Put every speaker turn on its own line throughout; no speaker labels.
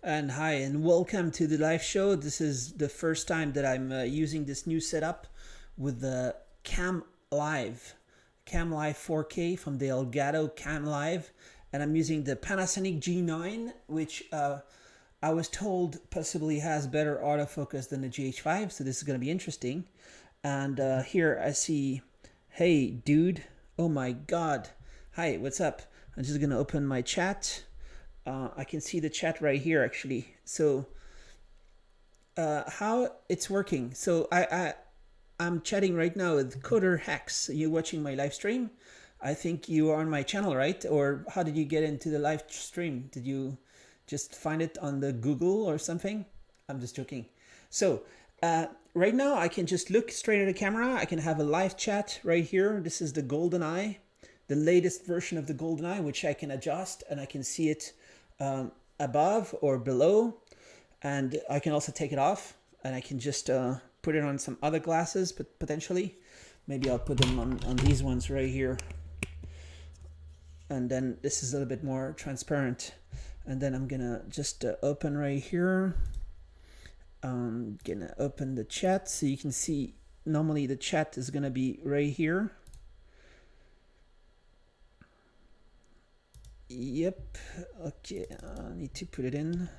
And hi, and welcome to the live show. This is the first time that I'm using this new setup with the Cam Live 4K from the Elgato Cam Live, and I'm using the Panasonic G9, which I was told possibly has better autofocus than the GH5. So this is going to be interesting. And here I see, hey, dude. Oh my God. Hi, what's up? I'm just going to open my chat. I can see the chat right here actually. So how it's working. So I'm chatting right now with Coder Hex. You're watching my live stream. I think you are on my channel, right? Or how did you get into the live stream? Did you just find it on the Google or something? I'm just joking. So right now I can just look straight at the camera. I can have a live chat right here. This is the GoldenEye, the latest version of the GoldenEye, which I can adjust and I can see it above or below, and I can also take it off and I can just put it on some other glasses, but potentially maybe I'll put them on these ones right here, and then this is a little bit more transparent. And then I'm gonna just open right here. I'm gonna open the chat so you can see. Normally the chat is gonna be right here. Yep. Okay, I need to put it in.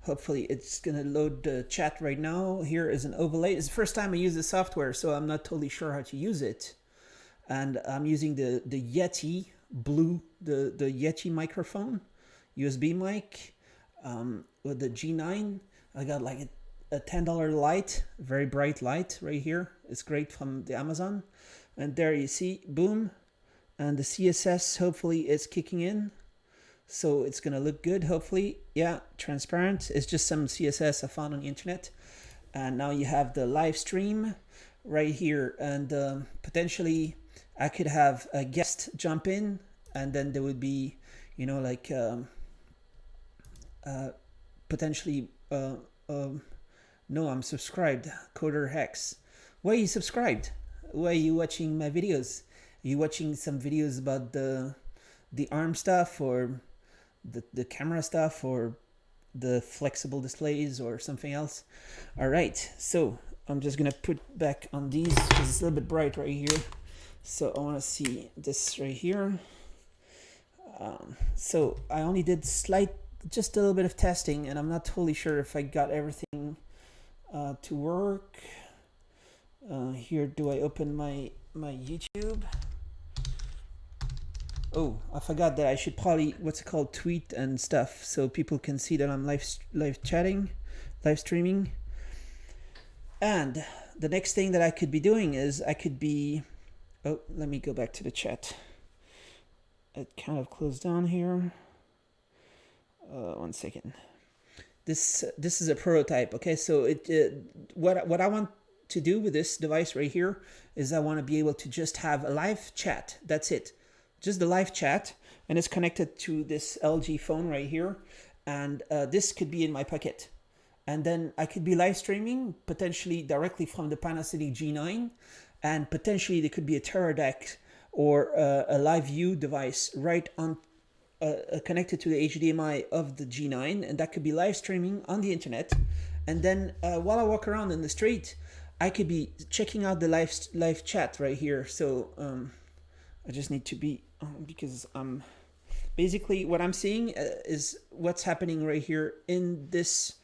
Hopefully it's gonna load the chat right now. Here is an overlay. It's the first time I use the software, so I'm not totally sure how to use it. And I'm using the Yeti Blue, the Yeti microphone, USB mic, with the G9. I got like a $10 light, very bright light right here. It's great from the Amazon. And there you see, boom. And the CSS hopefully is kicking in, so it's gonna look good hopefully. Yeah, transparent. It's just some CSS I found on the internet. And now you have the live stream right here, and potentially I could have a guest jump in, and then there would be, you know, like potentially no, I'm subscribed. Coder Hex, why are you subscribed? Why are you watching my videos? Are you watching some videos about the ARM stuff, or the camera stuff, or the flexible displays, or something else? All right, so I'm just gonna put back on these because it's a little bit bright right here. So I want to see this right here. So I only did just a little bit of testing, and I'm not totally sure if I got everything to work. Here, do I open my YouTube? Oh, I forgot that I should probably, what's it called, tweet and stuff, so people can see that I'm live chatting, live streaming. And the next thing that I could be doing is I could be, oh, let me go back to the chat. It kind of closed down here. 1 second. This is a prototype. Okay, so what I want to do with this device right here is I want to be able to just have a live chat. That's it. Just the live chat, and it's connected to this LG phone right here, and this could be in my pocket, and then I could be live streaming potentially directly from the Panasonic G9, and potentially there could be a Teradek or a live view device right on connected to the HDMI of the G9, and that could be live streaming on the internet. And then while I walk around in the street, I could be checking out the live chat right here. So I just need to be, because basically what I'm seeing is what's happening right here in this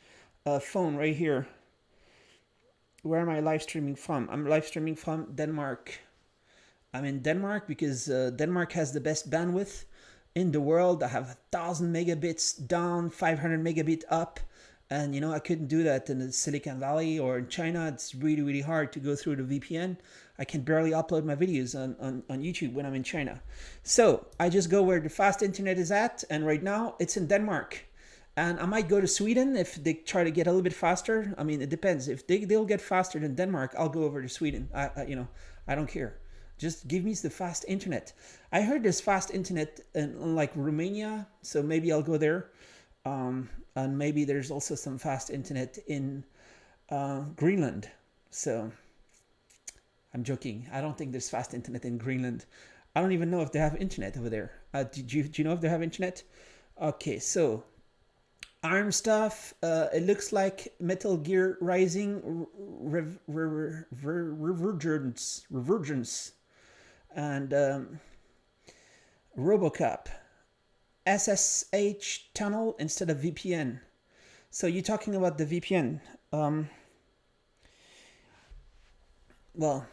phone right here. Where am I live streaming from? I'm live streaming from Denmark. I'm in Denmark because Denmark has the best bandwidth in the world. I have 1,000 megabits down, 500 megabit up. And you know, I couldn't do that in the Silicon Valley or in China. It's really, really hard to go through the VPN. I can barely upload my videos on YouTube when I'm in China. So I just go where the fast internet is at. And right now it's in Denmark. And I might go to Sweden if they try to get a little bit faster. I mean, it depends. If they'll get faster than Denmark, I'll go over to Sweden. I don't care. Just give me the fast internet. I heard there's fast internet in like Romania, so maybe I'll go there. And maybe there's also some fast internet in Greenland. So I'm joking. I don't think there's fast internet in Greenland. I don't even know if they have internet over there. Do you know if they have internet? Okay, so ARM stuff. It looks like Metal Gear Rising Revergence, and RoboCop. SSH tunnel instead of VPN. So you're talking about the VPN. Well,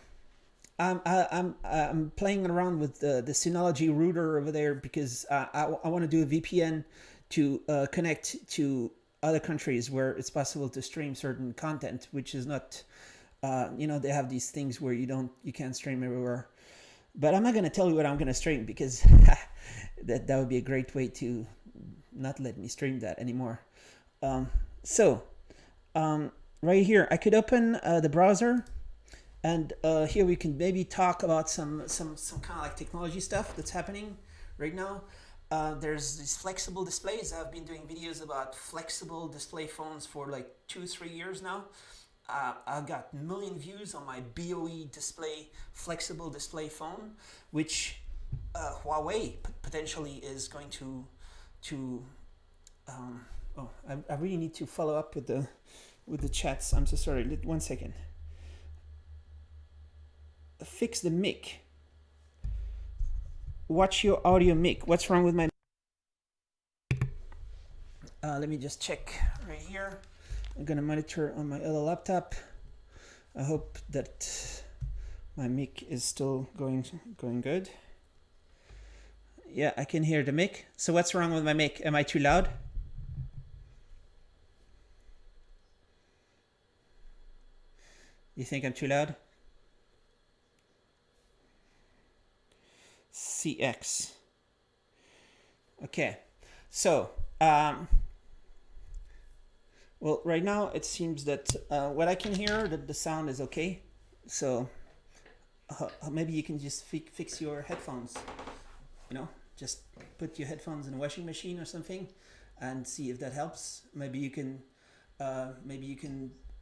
I'm playing around with the Synology router over there because I want to do a VPN to connect to other countries where it's possible to stream certain content, which is not, they have these things where you can't stream everywhere. But I'm not going to tell you what I'm going to stream because that would be a great way to not let me stream that anymore. So right here, I could open the browser. And here we can maybe talk about some kind of like technology stuff that's happening right now. There's these flexible displays. I've been doing videos about flexible display phones for like 2-3 years now. I've got 1 million views on my BOE display, flexible display phone, which Huawei potentially is going to I really need to follow up with the chats. I'm so sorry. 1 second. Fix the mic. Watch your audio mic. What's wrong with my let me just check right here. I'm gonna monitor on my other laptop. I hope that my mic is still going good. Yeah, I can hear the mic. So what's wrong with my mic? Am I too loud? You think I'm too loud? CX. Okay, so well, right now it seems that what I can hear, that the sound is okay. So maybe you can just fix your headphones. Just put your headphones in a washing machine or something, and see if that helps. Maybe you can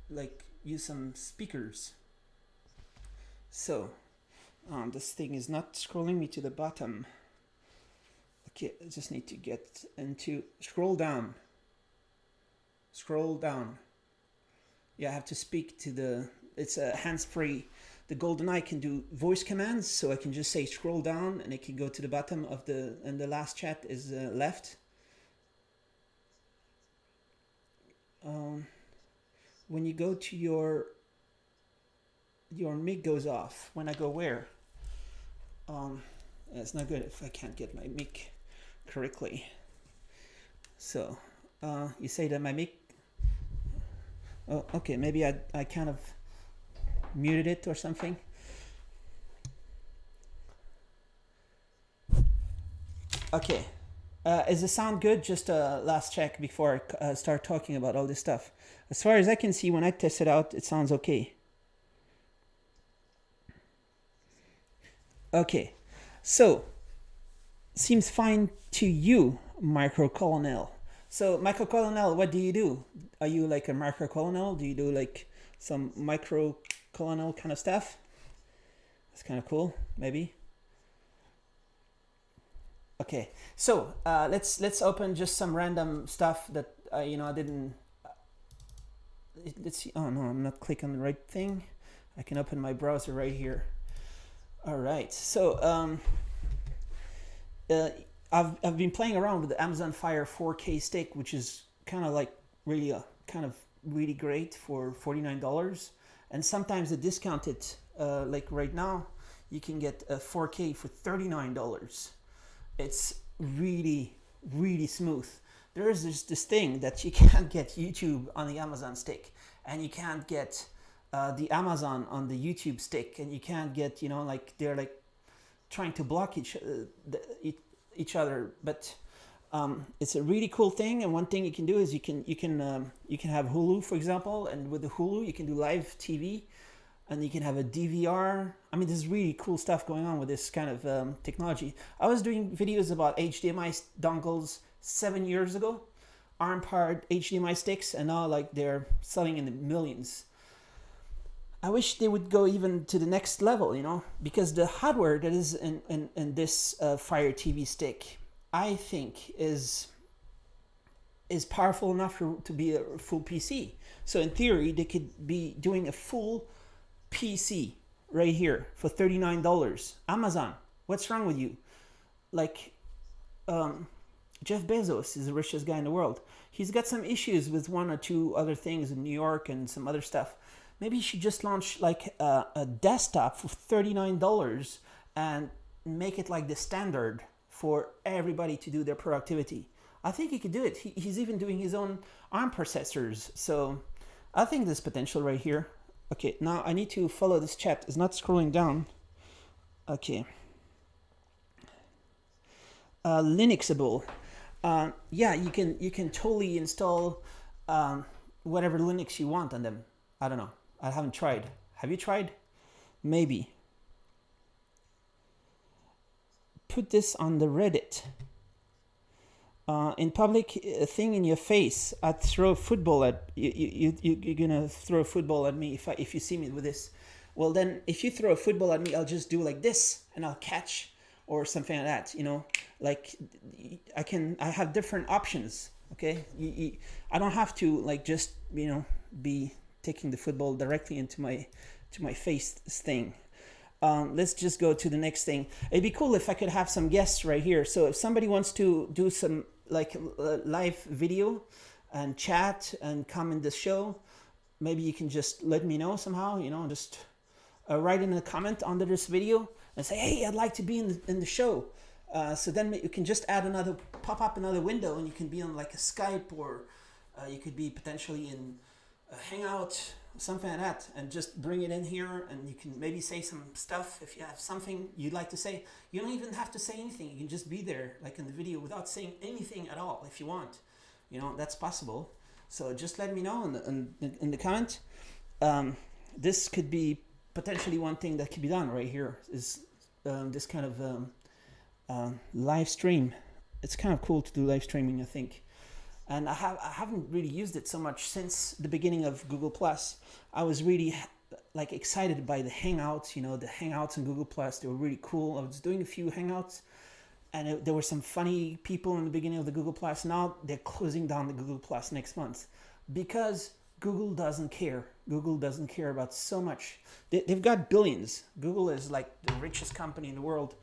like use some speakers. So this thing is not scrolling me to the bottom. Okay, I just need to get into scroll down. Yeah, I have to speak to it's a hands-free. The GoldenEye can do voice commands, so I can just say scroll down and it can go to the bottom of and the last chat is left. When you go to your mic goes off. When I go where? It's not good if I can't get my mic correctly. So you say that my mic. Oh, okay. Maybe I kind of muted it or something. Okay. Is the sound good? Just a last check before I start talking about all this stuff. As far as I can see, when I test it out, it sounds okay. Okay. So, seems fine to you, Micro Colonel. So, Micro Colonel, what do you do? Are you like a Micro Colonel? Do you do like some Micro Colonel kind of stuff? That's kind of cool, maybe. Okay, so let's open just some random stuff that I didn't. Let's see. Oh no, I'm not clicking on the right thing. I can open my browser right here. All right, so I've been playing around with the Amazon Fire 4K stick, which is kind of like really great for $49, and sometimes they discount it. Like right now, you can get a 4K for $39. It's really, really smooth. There is this thing that you can't get YouTube on the Amazon stick, and you can't get the Amazon on the YouTube stick, and you can't get like they're like trying to block each other. But it's a really cool thing, and one thing you can do is you can have Hulu, for example, and with the Hulu you can do live TV. And you can have a DVR. I mean, there's really cool stuff going on with this kind of technology. I was doing videos about HDMI dongles 7 years ago, ARM-powered HDMI sticks, and now like they're selling in the millions. I wish they would go even to the next level, because the hardware that is in this Fire TV stick, I think is is powerful enough to be a full PC. So in theory, they could be doing a full PC right here for $39. Amazon, what's wrong with you? Like, Jeff Bezos is the richest guy in the world. He's got some issues with one or two other things in New York and some other stuff. Maybe he should just launch like a desktop for $39 and make it like the standard for everybody to do their productivity. I think he could do it. He's even doing his own ARM processors. So I think there's potential right here. Okay, now I need to follow this chat. It's not scrolling down. Okay. Linuxable. Yeah, you can totally install whatever Linux you want on them. I don't know. I haven't tried. Have you tried? Maybe. Put this on the Reddit. In public, a thing in your face. I'd throw a football at you. You're gonna throw a football at me if you see me with this. Well, then if you throw a football at me, I'll just do like this and I'll catch or something like that. You know, like I have different options. Okay, I don't have to like just be taking the football directly into my face thing. Let's just go to the next thing. It'd be cool if I could have some guests right here. So if somebody wants to do some like live video and chat and come in the show, maybe you can just let me know somehow. Just write in a comment under this video and say, hey, I'd like to be in the show. So then you can just pop up another window, and you can be on like a Skype, or you could be potentially in a Hangout, something like that, and just bring it in here, and you can maybe say some stuff if you have something you'd like to say. You don't even have to say anything. You can just be there like in the video without saying anything at all if you want. That's possible. So just let me know in the comment. This could be potentially one thing that could be done right here, is this kind of live stream. It's kind of cool to do live streaming, I think. And I haven't really used it so much since the beginning of Google Plus. I was really like excited by the Hangouts. The Hangouts in Google Plus, they were really cool. I was doing a few Hangouts, and there were some funny people in the beginning of the Google Plus. Now they're closing down the Google Plus next month because Google doesn't care. Google doesn't care about so much. They've got billions. Google is like the richest company in the world.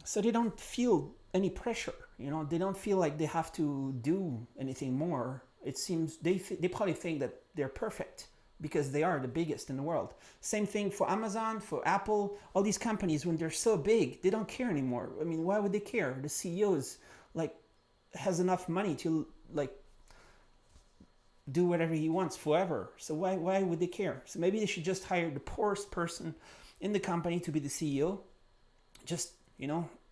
So they don't feel any pressure. They don't feel like they have to do anything more. It seems they probably think that they're perfect because they are the biggest in the world. Same thing for Amazon, for Apple, all these companies. When they're so big, they don't care anymore. I mean, why would they care? The CEOs has enough money to do whatever he wants forever. So why would they care? So maybe they should just hire the poorest person in the company to be the CEO. Just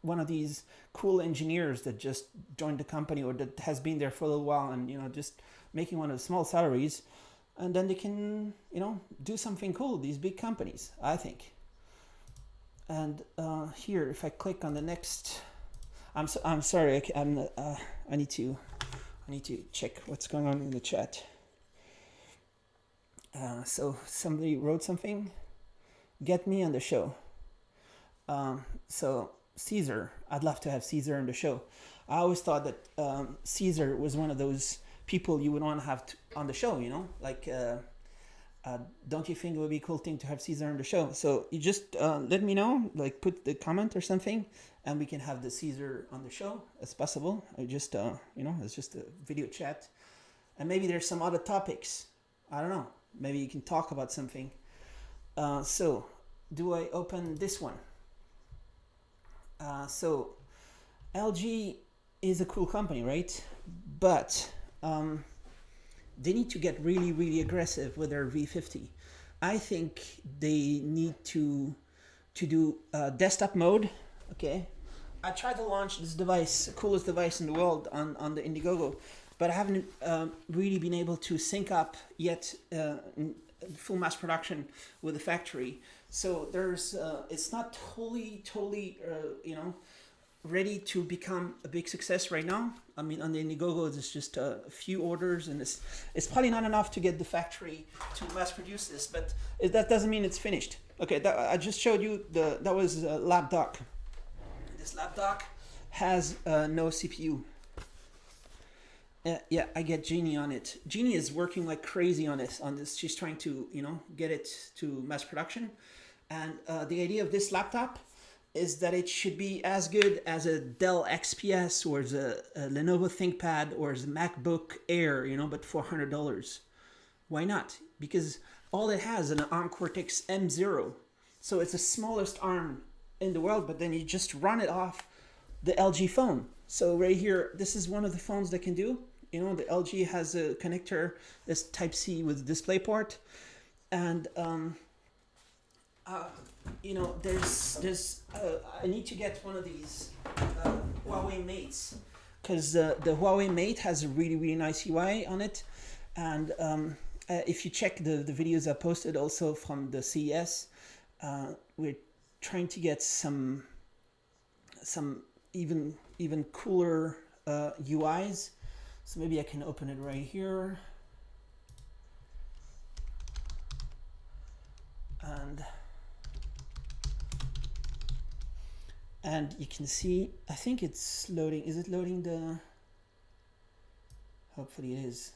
one of these cool engineers that just joined the company or that has been there for a little while, and just making one of the small salaries, and then they can do something cool, these big companies, I think. And here, if I click on the next, I'm sorry, I need to check what's going on in the chat. So somebody wrote something, get me on the show. So Caesar, I'd love to have Caesar on the show. I always thought that Caesar was one of those people you would want to have on the show, don't you think it would be a cool thing to have Caesar on the show? So you just let me know, put the comment or something, and we can have the Caesar on the show as possible. I just, it's just a video chat. And maybe there's some other topics. I don't know. Maybe you can talk about something. So do I open this one? So LG is a cool company, right? But they need to get really, really aggressive with their V50. I think they need to do desktop mode. Okay, I tried to launch this device, the coolest device in the world, on the Indiegogo, but I haven't really been able to sync up yet in full mass production with the factory. So there's it's not totally ready to become a big success right now. I mean, on the Indiegogo, there's just a few orders, and it's probably not enough to get the factory to mass produce this, but that doesn't mean it's finished. Okay, I just showed you that was Lapdock. This Lapdock has no CPU. Yeah, I get Jeannie on it. Jeannie is working like crazy on this. She's trying to, get it to mass production. And the idea of this laptop is that it should be as good as a Dell XPS or as a Lenovo ThinkPad or as a MacBook Air, but $400. Why not? Because all it has is an ARM Cortex M0. So it's the smallest ARM in the world, but then you just run it off the LG phone. So right here, this is one of the phones that can do. The LG has a connector that's Type-C with DisplayPort. And there's I need to get one of these Huawei Mates, because the Huawei Mate has a really, really nice UI on it. And if you check the videos I posted also from the CES, we're trying to get some even cooler UIs. So maybe I can open it right here. And you can see, I think it's loading. Is it loading the... Hopefully it is.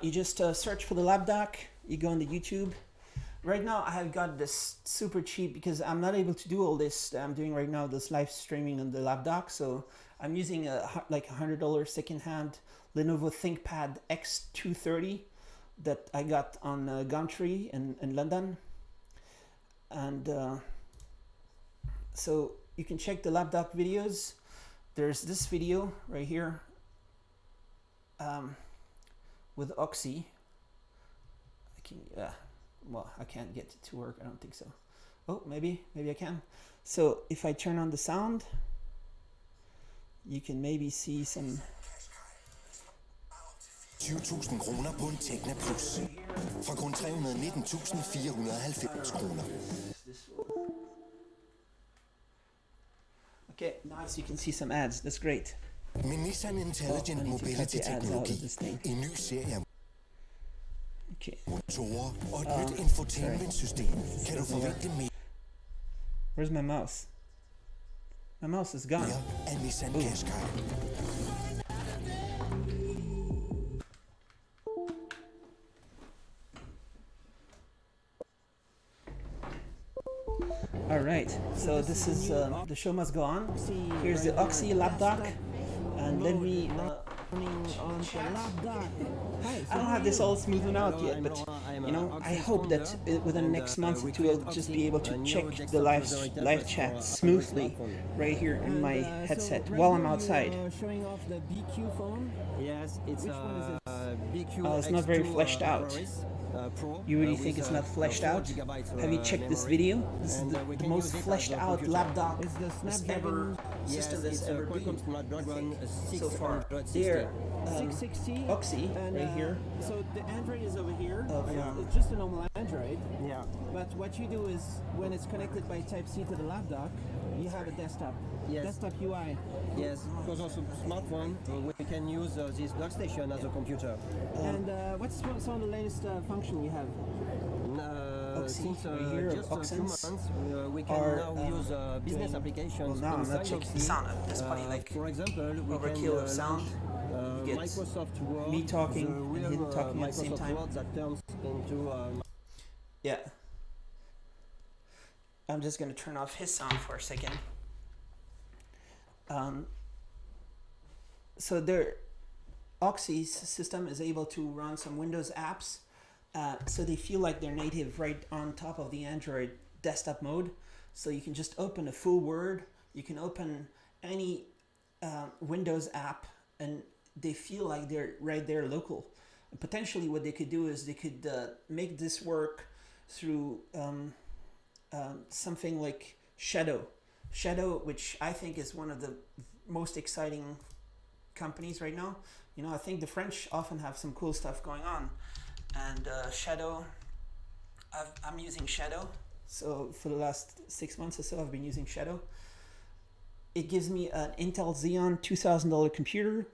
You just search for the Lapdock. You go into YouTube. Right now I have got this super cheap because I'm not able to do all this that I'm doing right now, this live streaming on the Lapdock. So I'm using like $100 secondhand Lenovo ThinkPad X230 that I got on Gumtree in London. And so you can check the Lapdock videos. There's this video right here with Oxy. Well, I can't get it to work. I don't think so. Oh, maybe I can. So if I turn on the sound, you can maybe see some.
20.000 kroner på en Tekna Plus. Fra kun 319.490 kroner.
Okay, nice. You can see some ads. That's great.
Med Nissan Intelligent Mobility-teknologi, en ny serie motorer og et nyt infotainment-system, kan du forvente mere.
Where's my mouse? My mouse is gone.
Af Nissan Qashqai.
All right, so this is the show must go on. Here's the Oxy Lapdock, and let me. I don't have this all smoothed out yet, but I hope that within the next month or two, I'll just be able to check the live chat smoothly right here in my headset while I'm outside.
Showing off the BQ phone. Yes, it's BQ.
It's not very fleshed out.
Pro.
You really think it's not fleshed out? Have you checked this video? This is the most fleshed out Lapdock system that's ever been so far. There,
660
Oxy right here.
So the Android is over here. It's just a normal Android. Yeah. But what you do is when it's connected by Type-C to the Lapdock, you have a desktop. Yes. Desktop UI. Yes. Because also smartphone, we can use this dockstation as a computer. And what's some of the latest function we have? Since just a few months, we can now use business applications.
Well, now I'm not checking the sound. That's probably like
for example, we
overkill of sound.
Microsoft Word,
me talking and him talking at the same time.
Word that turns into
yeah. I'm just going to turn off his sound for a second. So their Oxy's system is able to run some Windows apps, so they feel like they're native right on top of the Android desktop mode. So you can just open a full Word, you can open any Windows app, and they feel like they're right there local. And potentially what they could do is they could make this work through something like Shadow, which I think is one of the most exciting companies right now. I think the French often have some cool stuff going on, and Shadow, I'm using Shadow. So for the last 6 months or so, I've been using Shadow. It gives me an Intel Xeon $2,000 computer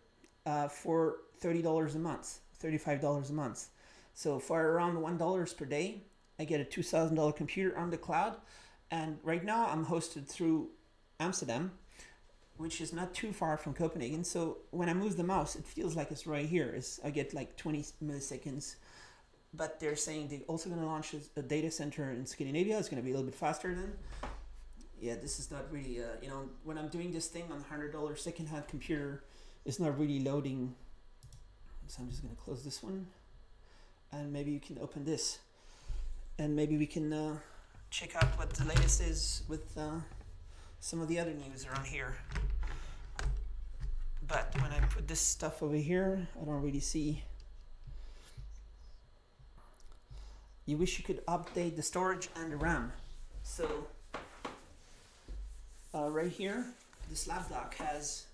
for $30 a month, $35 a month. So for around $1 per day, I get a $2,000 computer on the cloud. And right now I'm hosted through Amsterdam. which is not too far from Copenhagen. So when I move the mouse, it feels like it's right here. I get like 20 milliseconds. But they're saying they're also going to launch a data center in Scandinavia. It's going to be a little bit faster then. Yeah, this is not really, when I'm doing this thing on $100 second-hand computer, it's not really loading. So I'm just going to close this one. And maybe you can open this. And maybe we can check out what the latest is with some of the other news around here. But when I put this stuff over here, I don't really see. You wish you could update the storage and the RAM. So right here, this Lapdock has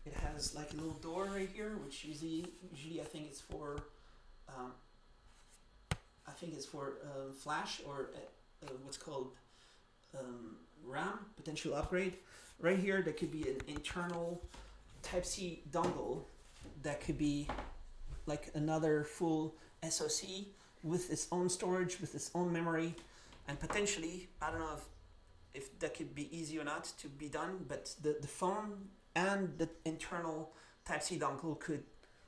it has like a little door right here, which usually I think it's for flash or what's called RAM potential upgrade. Right here, there could be an internal Type-C dongle that could be like another full SoC with its own storage, with its own memory, and potentially, I don't know if that could be easy or not to be done, but the phone and the internal Type-C dongle could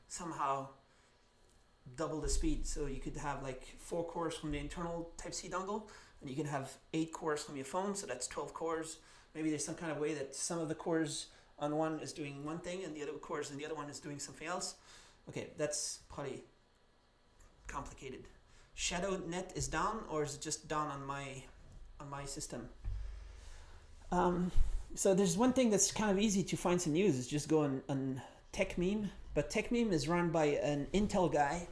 somehow double the speed. So you could have like 4 cores from the internal Type-C dongle, and you can have 8 cores from your phone, so that's 12 cores. Maybe there's some kind of way that some of the cores on one is doing one thing and the other cores and the other one is doing something else. Okay, that's probably complicated. Shadow net is down, or is it just down on my system? So there's one thing that's kind of easy to find some news. Is just go on TechMeme, but TechMeme is run by an Intel guy.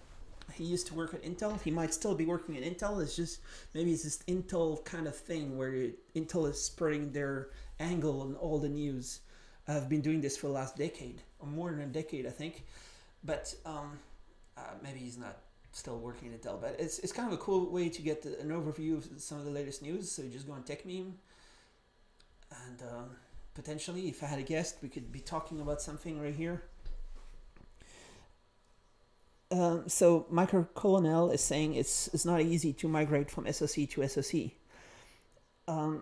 He used to work at Intel. He might still be working at Intel. It's just maybe it's this Intel kind of thing where Intel is spreading their angle on all the news. I've been doing this for the last decade, or more than a decade, I think. But maybe he's not still working at Intel. But it's kind of a cool way to get an overview of some of the latest news. So you just go on TechMeme, and potentially, if I had a guest, we could be talking about something right here. So Michael Colonel is saying it's not easy to migrate from SoC to SoC.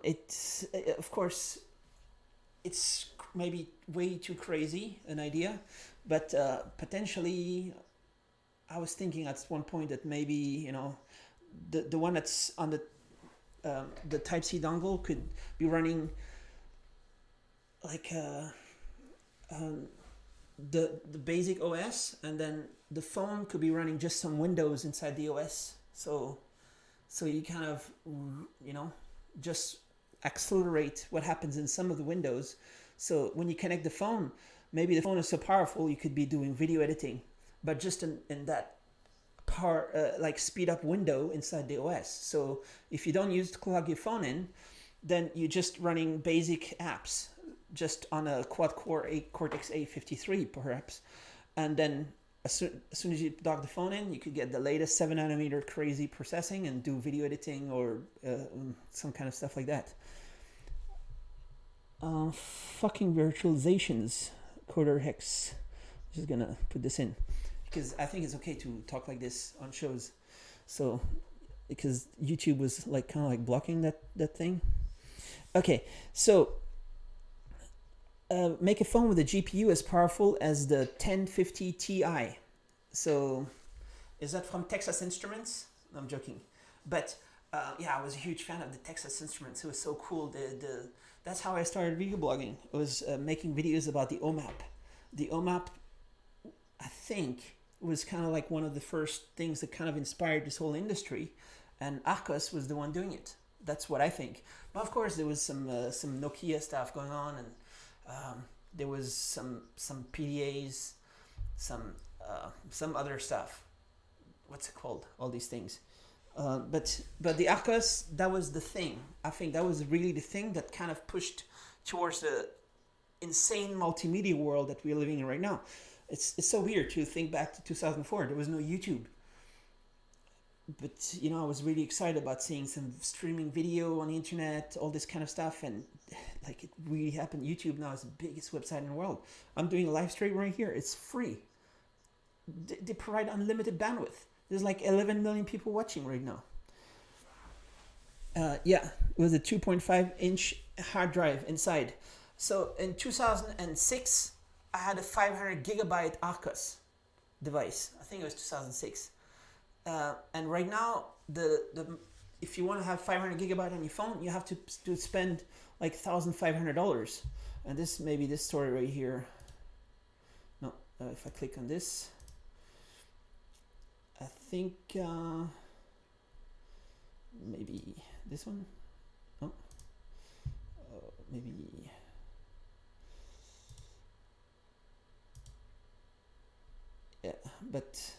It's of course it's maybe way too crazy an idea, but potentially I was thinking at one point that maybe the one that's on the Type-C dongle could be running like the basic OS, and then the phone could be running just some Windows inside the OS. So you kind of just accelerate what happens in some of the Windows. So when you connect the phone, maybe the phone is so powerful you could be doing video editing, but just in that like speed up window inside the OS. So if you don't plug your phone in, then you're just running basic apps just on a quad-core Cortex A53 perhaps, and then as soon as you plug the phone in, you could get the latest 7nm crazy processing and do video editing or some kind of stuff like that. Fucking virtualizations, Coder Hex. I'm just gonna put this in because I think it's okay to talk like this on shows. So because YouTube was like kind of like blocking that thing. Okay, so make a phone with a GPU as powerful as the 1050 Ti. So is that from Texas Instruments? No, I'm joking. But yeah, I was a huge fan of the Texas Instruments. It was so cool. That's how I started video blogging. I was making videos about the OMAP. The OMAP, I think, was kind of like one of the first things that kind of inspired this whole industry. And Arcos was the one doing it. That's what I think. But of course, there was some Nokia stuff going on, and there was some PDAs, some other stuff. What's it called? All these things. But the Arcos, that was the thing. I think that was really the thing that kind of pushed towards the insane multimedia world that we're living in right now. It's so weird to think back to 2004. There was no YouTube. But, I was really excited about seeing some streaming video on the internet, all this kind of stuff. And like it really happened. YouTube now is the biggest website in the world. I'm doing a live stream right here. It's free. They provide unlimited bandwidth. There's like 11 million people watching right now. Yeah, with a 2.5-inch hard drive inside. So in 2006, I had a 500 gigabyte Arcos device. I think it was 2006. And right now, the if you want to have 500 gigabyte on your phone, you have to spend like $1,500. And this maybe this story right here. No, if I click on this, I think maybe this one. Oh, maybe. Yeah, but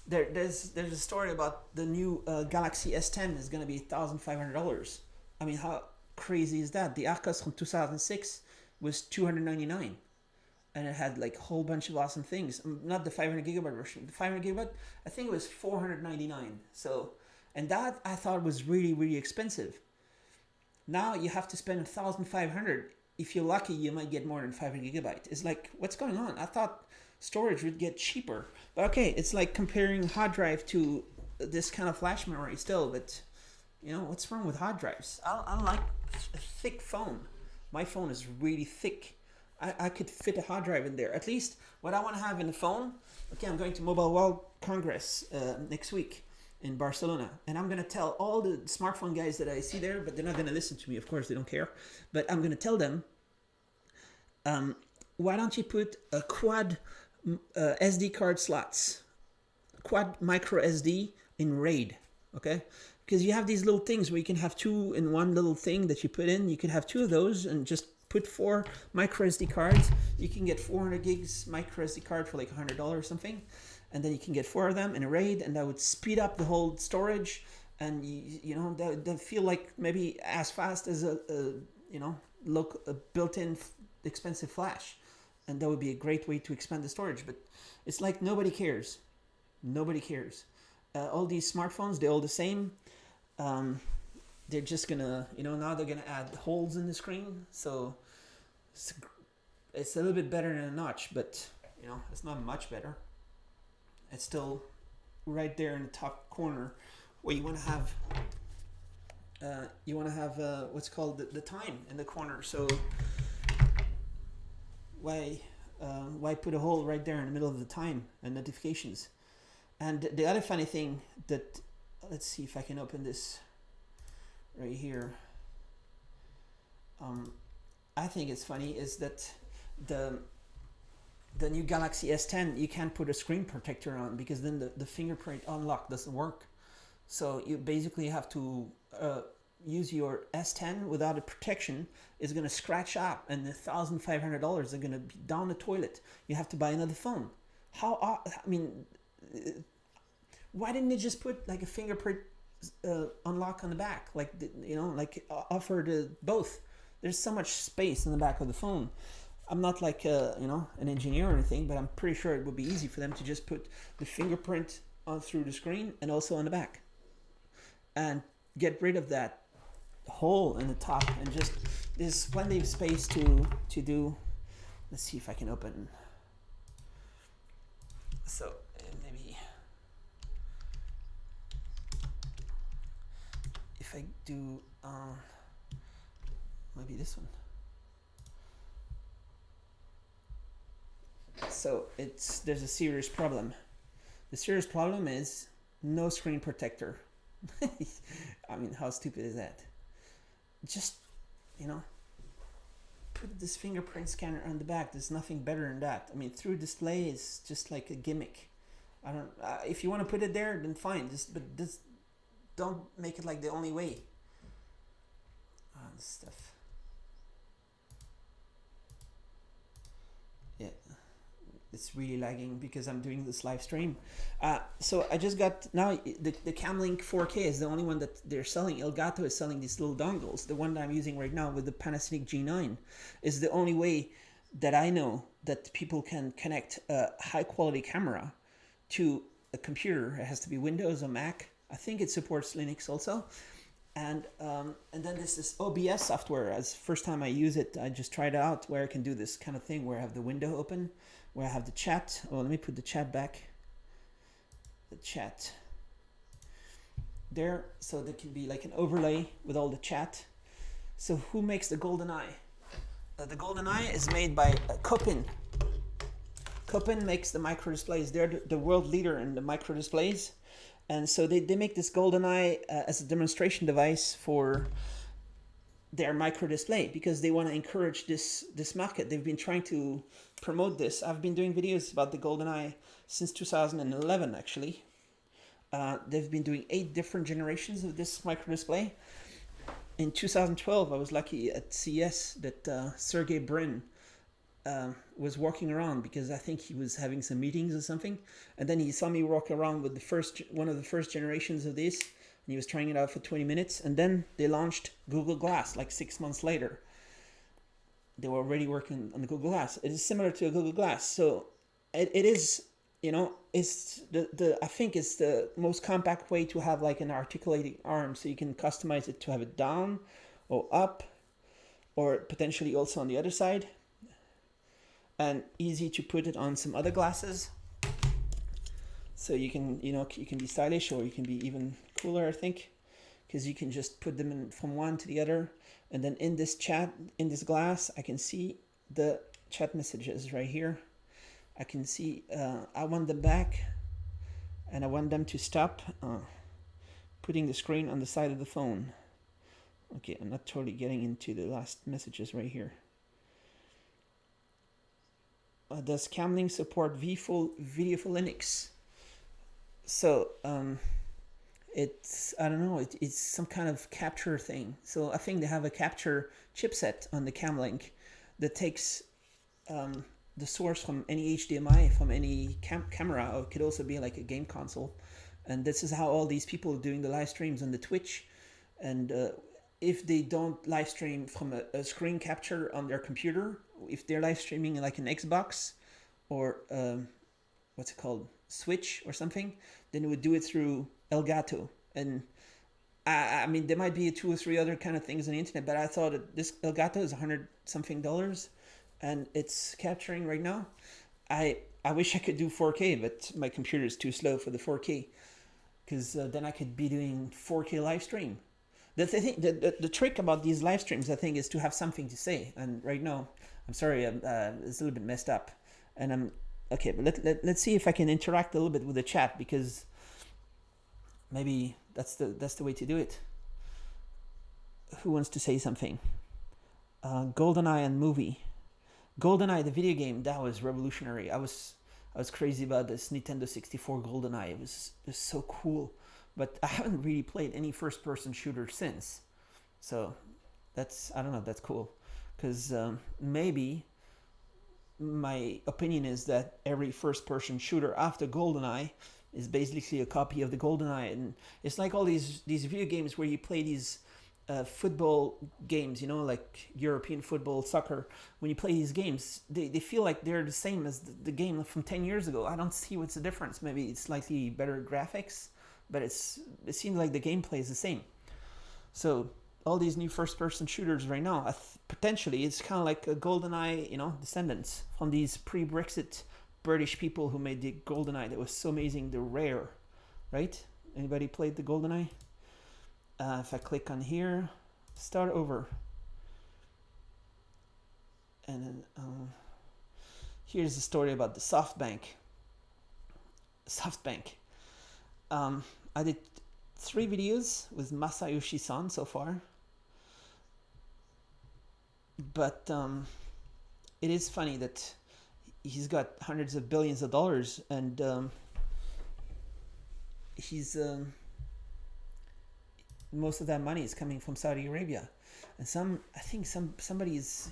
there's a story about the new Galaxy S10 is going to be $1,500. I mean, how crazy is that? The Arcos from 2006 was $299, and it had like a whole bunch of awesome things. Not the 500 gigabyte version. The 500 gigabyte, I think it was $499. So, and that I thought was really expensive. Now you have to spend $1,500. If you're lucky, you might get more than 500 gigabyte. It's like, what's going on? I thought storage would get cheaper. But okay, it's like comparing hard drive to this kind of flash memory still. But you know, what's wrong with hard drives? I don't like a thick phone. My phone is really thick. I could fit a hard drive in there. At least what I want to have in the phone. Okay, I'm going to Mobile World Congress next week in Barcelona, and I'm going to tell all the smartphone guys that I see there, but they're not going to listen to me, of course, they don't care, but I'm going to tell them, why don't you put a quad SD card slots, quad micro SD in RAID, okay? Because you have these little things where you can have two in one little thing that you put in. You could have two of those and just put 4 micro SD cards. You can get 400 gigs micro SD card for like $100 or something. And then you can get 4 of them in a RAID, and that would speed up the whole storage, and you know that feel like maybe as fast as a built-in expensive flash, and that would be a great way to expand the storage. But it's like nobody cares. All these smartphones, they're all the same. They're just gonna, now they're gonna add holes in the screen, so it's a little bit better than a notch, but it's not much better. It's still right there in the top corner where you want to have what's called the time in the corner. So why put a hole right there in the middle of the time and notifications? And the other funny thing that, let's see if I can open this right here. I think it's funny is that the new Galaxy S10, you can't put a screen protector on, because then the fingerprint unlock doesn't work. So you basically have to use your S10 without a protection. It's going to scratch up, and the $1,500 are going to be down the toilet. You have to buy another phone. Why didn't they just put like a fingerprint unlock on the back? Offer the both. There's so much space in the back of the phone. I'm not like an engineer or anything, but I'm pretty sure it would be easy for them to just put the fingerprint on through the screen and also on the back, and get rid of that hole in the top, and just there's plenty of space to do. Let's see if I can open. So maybe if I do maybe this one. So there's a serious problem. The serious problem is no screen protector. I mean, how stupid is that? Just, put this fingerprint scanner on the back. There's nothing better than that. I mean, through display is just like a gimmick. I don't. If you want to put it there, then fine. But don't make it like the only way. This stuff. Yeah. It's really lagging because I'm doing this live stream. So I just got, now the Camlink 4K is the only one that they're selling. Elgato is selling these little dongles. The one that I'm using right now with the Panasonic G9 is the only way that I know that people can connect a high quality camera to a computer. It has to be Windows or Mac. I think it supports Linux also. And then there's this OBS software. As first time I use it, I just tried it out, where I can do this kind of thing where I have the window open, where I have the chat. Oh, let me put the chat back. The chat. there, so there can be like an overlay with all the chat. So who makes the golden eye? The golden eye is made by Kopin. Kopin makes the micro displays. They're the world leader in the micro displays, and so they make this golden eye as a demonstration device for their micro display, because they want to encourage this market. They've been trying to promote this. I've been doing videos about the golden eye since 2011 actually. They've been doing 8 different generations of this micro display. In 2012, I was lucky at CES that Sergey Brin was walking around, because I think he was having some meetings or something, and then he saw me walk around with one of the first generations of this, and he was trying it out for 20 minutes, and then they launched Google Glass like 6 months later. They were already working on the Google Glass. It is similar to a Google Glass, so it is, it's I think it's the most compact way to have like an articulating arm, so you can customize it to have it down or up, or potentially also on the other side, and easy to put it on some other glasses. So you can, you can be stylish, or you can be even cooler, I think, because you can just put them in from one to the other. And then in this glass, I can see the chat messages right here. I can see, I want them back, and I want them to stop putting the screen on the side of the phone. Okay, I'm not totally getting into the last messages right here. Does Camlink support video for Linux? So it's, I don't know, it's some kind of capture thing. So I think they have a capture chipset on the Camlink that takes the source from any HDMI, from any camera, or it could also be like a game console. And this is how all these people are doing the live streams on the Twitch. And if they don't live stream from a screen capture on their computer, if they're live streaming like an Xbox or what's it called, Switch or something, then they would do it through Elgato. And I mean, there might be 2 or 3 other kind of things on the internet, but I thought that this Elgato is $100 something, and it's capturing right now. I wish I could do 4K, but my computer is too slow for the 4K, because then I could be doing 4K live stream. The trick about these live streams, I think, is to have something to say. And right now, I'm sorry, it's a little bit messed up. And I'm okay, but let's see if I can interact a little bit with the chat, because maybe that's the way to do it. Who wants to say something? GoldenEye and movie. GoldenEye, the video game, that was revolutionary. I was crazy about this Nintendo 64 GoldenEye. It was so cool. But I haven't really played any first-person shooter since. So I don't know, that's cool. Because maybe my opinion is that every first-person shooter after GoldenEye is basically a copy of the GoldenEye. And it's like all these video games where you play these football games, like European football, soccer. When you play these games, they feel like they're the same as the game from 10 years ago. I don't see what's the difference. Maybe it's slightly better graphics, but it seems like the gameplay is the same. So all these new first-person shooters right now, potentially it's kind of like a GoldenEye, descendants from these pre-Brexit British people who made the GoldenEye. That was so amazing. They're rare, right? Anybody played the GoldenEye? If I click on here, start over, and then here's the story about the SoftBank. I did 3 videos with Masayoshi-san so far, but it is funny that he's got hundreds of billions of dollars, and he's most of that money is coming from Saudi Arabia, and I think somebody is,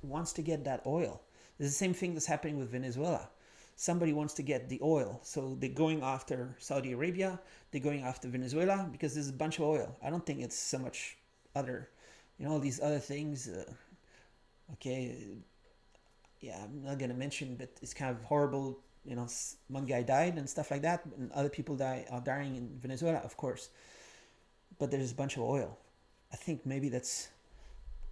wants to get that oil. It's the same thing that's happening with Venezuela. Somebody wants to get the oil, so they're going after Saudi Arabia, they're going after Venezuela, because there's a bunch of oil. I don't think it's so much other, all these other things. Okay, yeah, I'm not gonna mention, but it's kind of horrible. One guy died and stuff like that, and other people are dying in Venezuela, of course. But there's a bunch of oil. I think maybe that's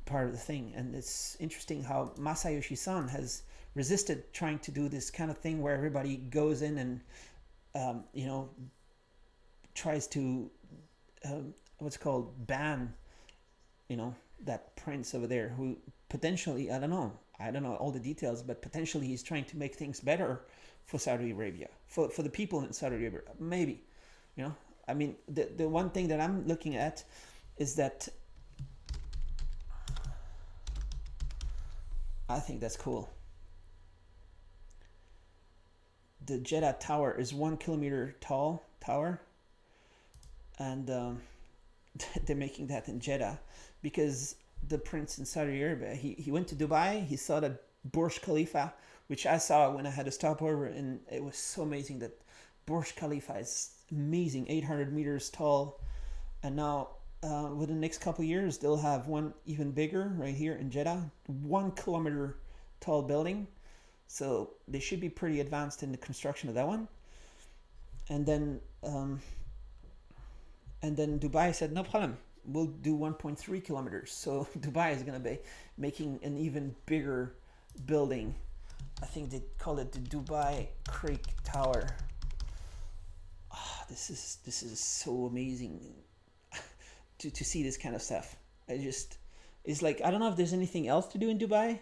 part of the thing. And it's interesting how Masayoshi-san has resisted trying to do this kind of thing where everybody goes in and, tries to what's called ban, that prince over there who potentially, I don't know all the details, but potentially he's trying to make things better for Saudi Arabia, for the people in Saudi Arabia, maybe. I mean, the one thing that I'm looking at is that I think that's cool. The Jeddah Tower is 1 kilometer tall tower, and they're making that in Jeddah because the prince in Saudi Arabia, he went to Dubai, he saw the Burj Khalifa, which I saw when I had a stopover, and it was so amazing. That Burj Khalifa is amazing, 800 meters tall, and now within the next couple of years they'll have one even bigger right here in Jeddah, 1 kilometer tall building. So they should be pretty advanced in the construction of that one. And then Dubai said, no problem, we'll do 1.3 kilometers. So Dubai is going to be making an even bigger building. I think they call it the Dubai Creek Tower. This is so amazing to see this kind of stuff. It's like, I don't know if there's anything else to do in Dubai.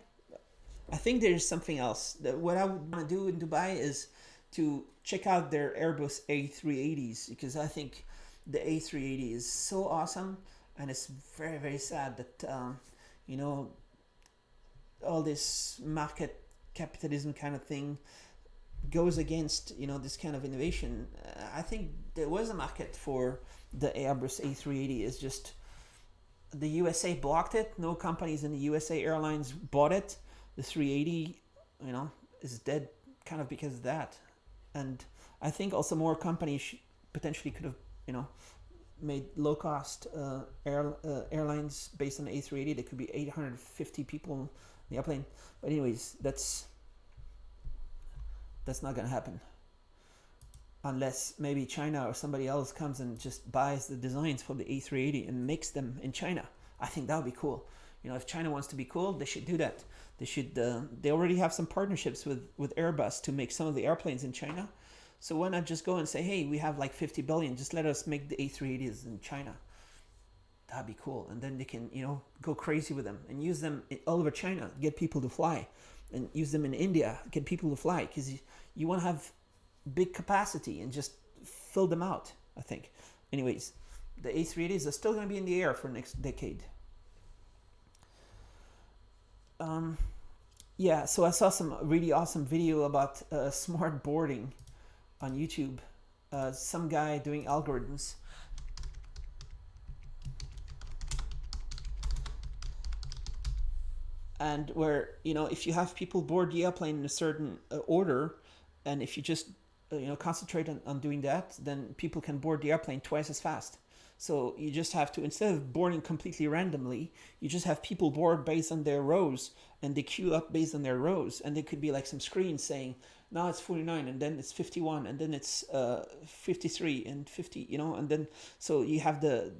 I think there's something else. What I would want to do in Dubai is to check out their Airbus A380s, because I think the A380 is so awesome, and it's very, very sad that all this market capitalism kind of thing goes against this kind of innovation. I think there was a market for the Airbus A380. It's just the USA blocked it. No companies in the USA Airlines bought it. The 380, is dead kind of because of that. And I think also more companies potentially could have, made low-cost airlines based on the A380. There could be 850 people in the airplane. But anyways, that's not going to happen. Unless maybe China or somebody else comes and just buys the designs for the A380 and makes them in China. I think that would be cool. If China wants to be cool, they should do that. They should. They already have some partnerships with Airbus to make some of the airplanes in China. So why not just go and say, hey, we have like 50 billion. Just let us make the A380s in China. That'd be cool. And then they can, go crazy with them and use them all over China, get people to fly, and use them in India, get people to fly, because you want to have big capacity and just fill them out, I think. Anyways, the A380s are still going to be in the air for next decade. So I saw some really awesome video about smart boarding on YouTube. Some guy doing algorithms. And where, if you have people board the airplane in a certain order, and if you just, concentrate on doing that, then people can board the airplane twice as fast. So you just have to, instead of boarding completely randomly, you just have people board based on their rows, and they queue up based on their rows. And there could be like some screens saying, now it's 49, and then it's 51, and then it's 53 and 50, and then so you have the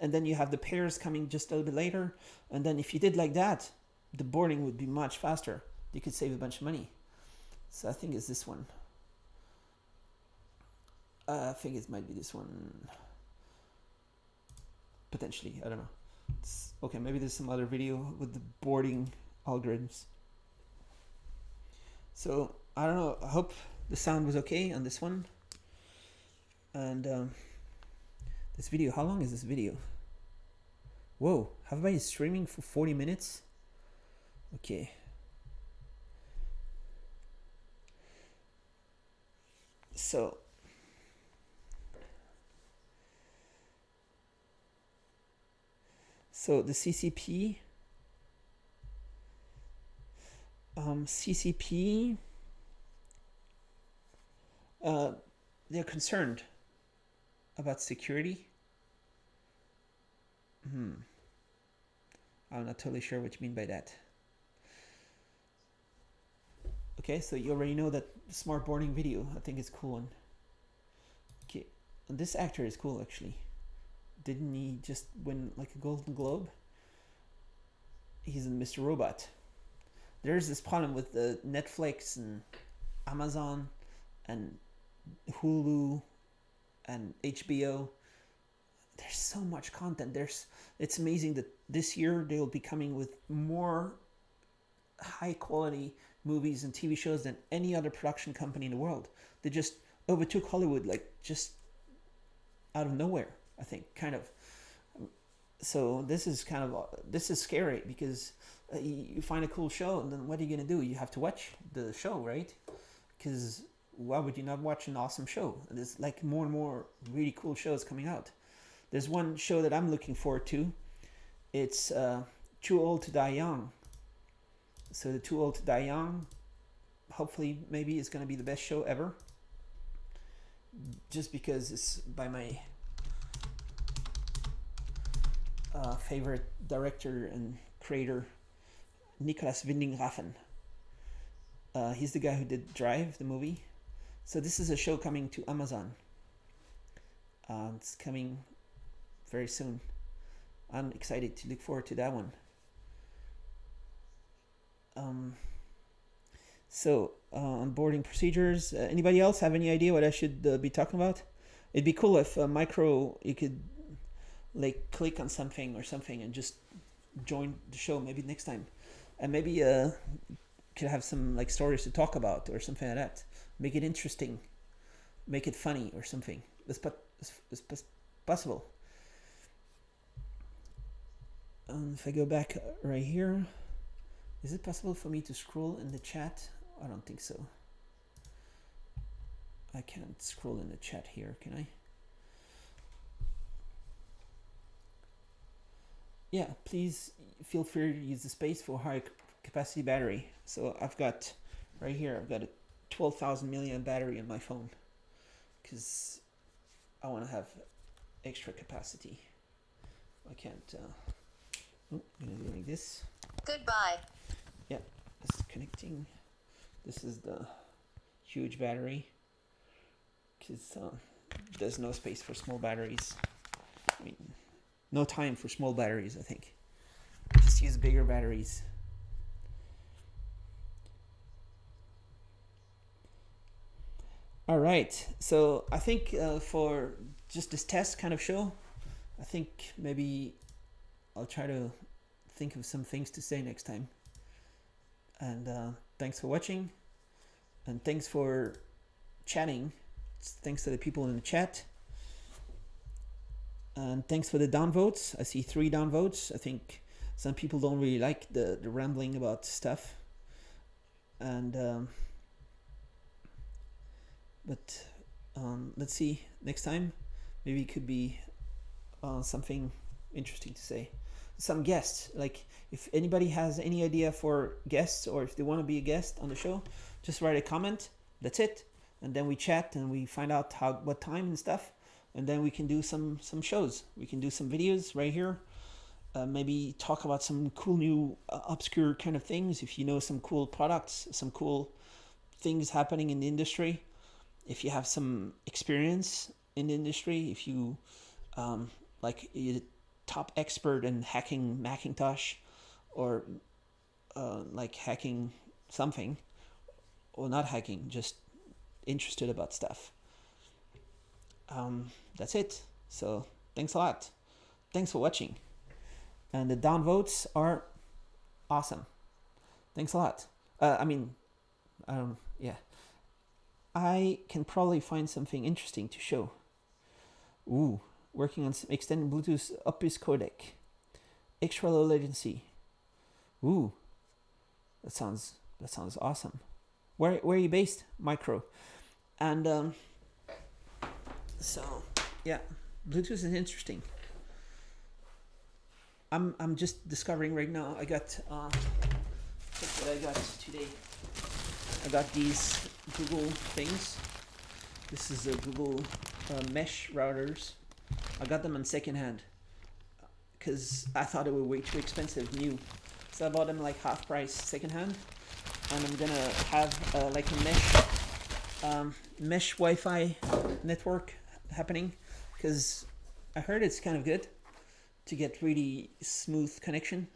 and then you have the pairs coming just a little bit later. And then if you did like that, the boarding would be much faster. You could save a bunch of money. So I think it's this one. I think it might be this one. Potentially, I don't know. Okay, maybe there's some other video with the boarding algorithms. So I don't know. I hope the sound was okay on this one. And this video, how long is this video? Whoa, have I been streaming for 40 minutes? Okay. So the CCP, they're concerned about security. I'm not totally sure what you mean by that. Okay, so you already know that smart boarding video. I think it's a cool one. Okay, and this actor is cool actually. Didn't he just win like a Golden Globe? He's in Mr. Robot. There's this problem with the Netflix and Amazon and Hulu and HBO. There's so much content. It's amazing that this year they will be coming with more high quality movies and TV shows than any other production company in the world. They just overtook Hollywood like just out of nowhere, I think, kind of. So this is scary because you find a cool show and then what are you gonna do? You have to watch the show, right? Because why would you not watch an awesome show? There's like more and more really cool shows coming out. There's one show that I'm looking forward to. It's Too Old to Die Young. So the Too Old to Die Young, hopefully maybe it's gonna be the best show ever. Just because it's by my favorite director and creator, Nicolas Winding Refn. He's the guy who did Drive, the movie. So this is a show coming to Amazon. It's coming very soon. I'm excited to look forward to that one. So onboarding procedures. Anybody else have any idea what I should be talking about? It'd be cool if Micro, you could like click on something or something and just join the show maybe next time, and maybe could have some like stories to talk about or something like that. Make it interesting, make it funny or something. It's possible. If I go back right here, is it possible for me to scroll in the chat? I don't think so. I can't scroll in the chat here, can I? Yeah, please feel free to use the space for high capacity battery. So I've got right here, I've got a 12,000 milliamp battery on my phone because I want to have extra capacity. I can't. I'm gonna do like this.
Goodbye.
Yeah, it's connecting. This is the huge battery because there's no space for small batteries. I mean, no time for small batteries, I think. Just use bigger batteries. All right, so I think for just this test kind of show, I think maybe I'll try to think of some things to say next time. And thanks for watching, and thanks for chatting. Thanks to the people in the chat. And thanks for the downvotes. I see 3 downvotes. I think some people don't really like the rambling about stuff. And but let's see next time. Maybe it could be something interesting to say. Some guests, like if anybody has any idea for guests or if they want to be a guest on the show, just write a comment. That's it. And then we chat and we find out what time and stuff. And then we can do some shows. We can do some videos right here. Maybe talk about some cool new obscure kind of things. If you know some cool products, some cool things happening in the industry. If you have some experience in the industry, if you like you're the top expert in hacking Macintosh or like hacking something, or not hacking, just interested about stuff. That's it. So thanks a lot. Thanks for watching. And the downvotes are awesome. Thanks a lot. Yeah. I can probably find something interesting to show. Ooh, working on some extended Bluetooth UPIS codec. Extra low latency. Ooh, that sounds awesome. Where are you based? Micro. And so yeah, Bluetooth is interesting. I'm just discovering right now. I got check what I got today. I got these Google things. This is a Google mesh routers. I got them on secondhand because I thought they were way too expensive new. So I bought them like half price secondhand, and I'm gonna have like a mesh Wi-Fi network happening because I heard it's kind of good to get really smooth connection.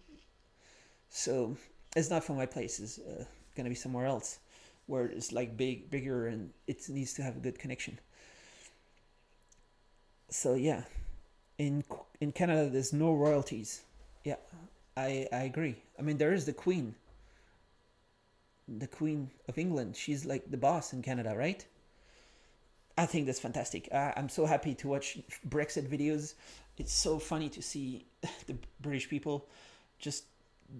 So it's not from my place. It's gonna be somewhere else where it's like bigger and it needs to have a good connection. So yeah, in Canada there's no royalties. Yeah, I agree. I mean, there is the Queen of England. She's like the boss in Canada, right? I think that's fantastic. I'm so happy to watch Brexit videos. It's so funny to see the British people just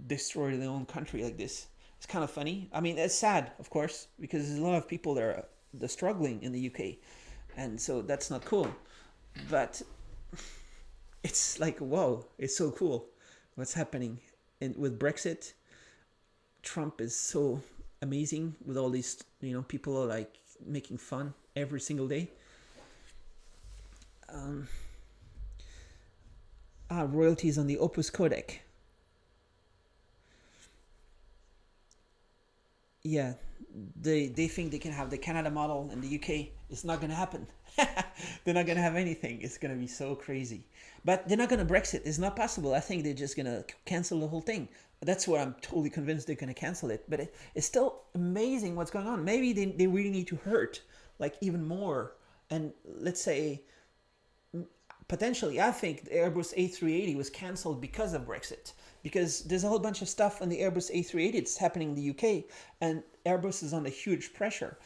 destroy their own country like this. It's kind of funny. I mean, it's sad, of course, because there's a lot of people that are struggling in the UK, and so that's not cool. But it's like, whoa, it's so cool what's happening. And with Brexit, Trump is so amazing with all these, people are like making fun every single day. Royalties on the Opus Codec. Yeah, they think they can have the Canada model in the UK. It's not going to happen. They're not going to have anything. It's going to be so crazy. But they're not going to Brexit. It's not possible. I think they're just going to cancel the whole thing. That's what I'm totally convinced they're going to cancel it. But it's still amazing what's going on. Maybe they really need to hurt like even more. And let's say potentially, I think the Airbus A380 was cancelled because of Brexit. Because there's a whole bunch of stuff on the Airbus A380 that's happening in the UK, and Airbus is under huge pressure.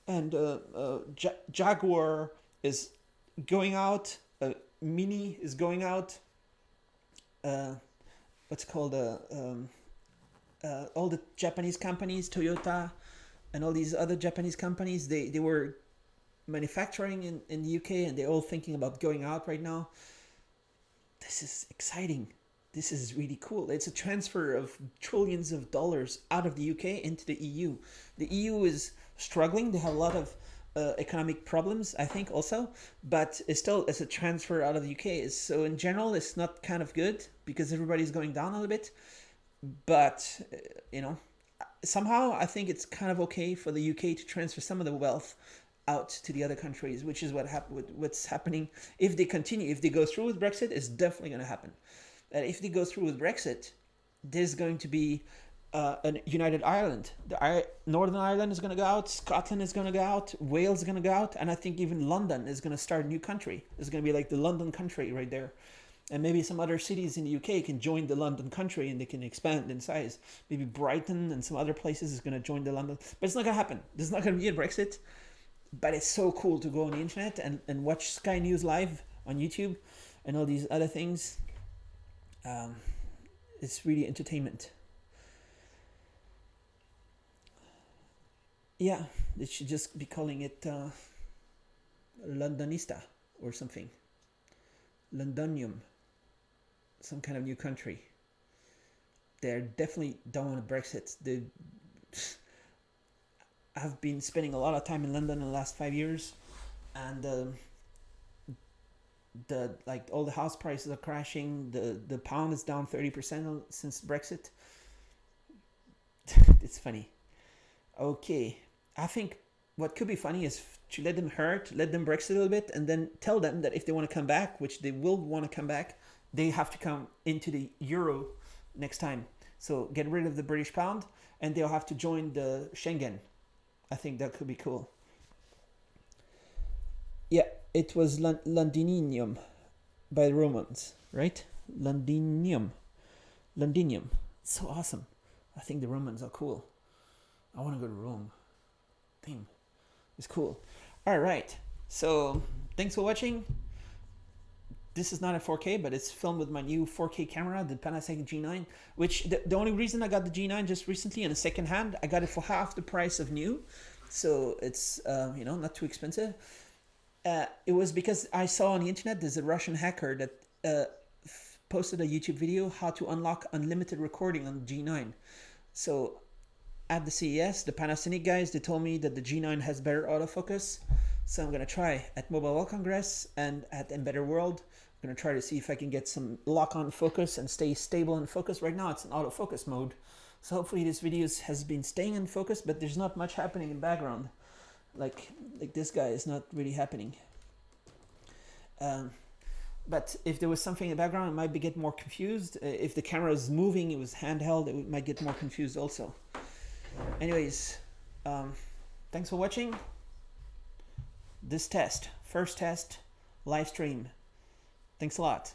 And Jaguar is going out, Mini is going out, what's called, all the Japanese companies, Toyota, and all these other Japanese companies, they were manufacturing in the UK, and they're all thinking about going out right now. This is exciting. This is really cool. It's a transfer of trillions of dollars out of the UK into the EU. The EU is struggling. They have a lot of economic problems, I think, also. But it's a transfer out of the UK. So in general, it's not kind of good because everybody's going down a little bit. But, somehow I think it's kind of okay for the UK to transfer some of the wealth out to the other countries, which is what's happening. If they continue, if they go through with Brexit, it's definitely going to happen. And if they go through with Brexit, there's going to be a United Ireland. Northern Ireland is going to go out, Scotland is going to go out, Wales is going to go out, and I think even London is going to start a new country. It's going to be like the London country right there. And maybe some other cities in the UK can join the London country and they can expand in size. Maybe Brighton and some other places is going to join the London. But it's not going to happen. There's not going to be a Brexit. But it's so cool to go on the internet and watch Sky News Live on YouTube and all these other things. It's really entertainment. Yeah, they should just be calling it Londonista or something. Londonium. Some kind of new country. They're definitely don't want a Brexit. I've been spending a lot of time in London in the last 5 years, and all the house prices are crashing. The pound is down 30% since Brexit. It's funny. Okay, I think what could be funny is to let them Brexit a little bit, and then tell them that if they want to come back, which they will want to come back, they have to come into the euro next time. So get rid of the British pound, and they'll have to join the Schengen. I think that could be cool. Yeah, it was Londinium by the Romans, right? Londinium. So awesome. I think the Romans are cool. I want to go to Rome. Damn. It's cool. All right. So thanks for watching. This is not a 4K, but it's filmed with my new 4K camera, the Panasonic G9, which the only reason I got the G9 just recently in a second hand, I got it for half the price of new. So it's, not too expensive. It was because I saw on the internet, there's a Russian hacker that posted a YouTube video, how to unlock unlimited recording on the G9. So at the CES, the Panasonic guys, they told me that the G9 has better autofocus. So I'm going to try at Mobile World Congress and at Embedded World. I'm going to try to see if I can get some lock-on focus and stay stable in focus. Right now it's in autofocus mode. So hopefully this video has been staying in focus, but there's not much happening in background. Like this guy is not really happening. But if there was something in the background, it might get more confused. If the camera is moving, it was handheld, it might get more confused also. Anyways, thanks for watching this test. First test live stream. Thanks a lot.